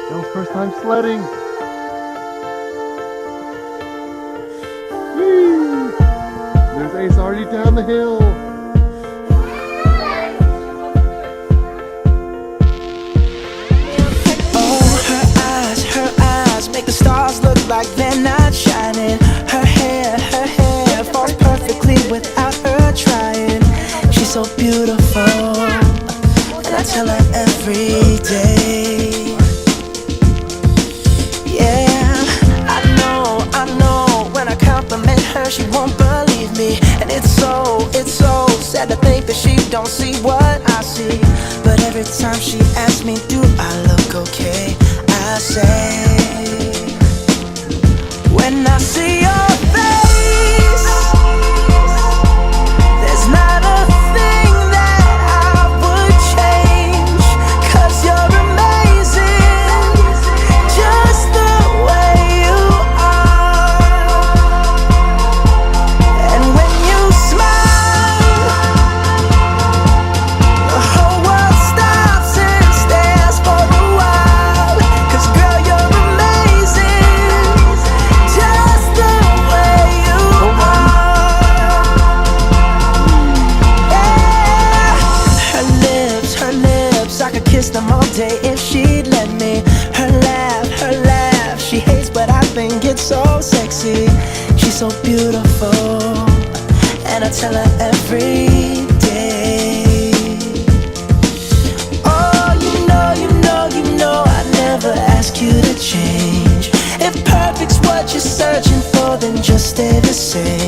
Girl's first time sledding. Whee! There's Ace already down the hill. Make the stars look like they're not shining. Her hair falls perfectly without her trying. She's so beautiful, and I tell her every day. Yeah, I know, when I compliment her, she won't believe me. And it's so sad to think that she don't see what I see. But every time she asks me, do I look okay, I say, when I see your face, there's not a thing that I would change, 'cause you're amazing, just the way you are. And when you smile, the whole world stops and stares for a while, 'cause girl, you're amazing, just the way you are. Yeah. Her lips, I could kiss them all day if she'd let me. Her laugh, she hates but I think it's so sexy. She's so beautiful, and I tell her every day. Oh, you know, I never ask you to change. If perfect's what you're searching for, then just stay the same.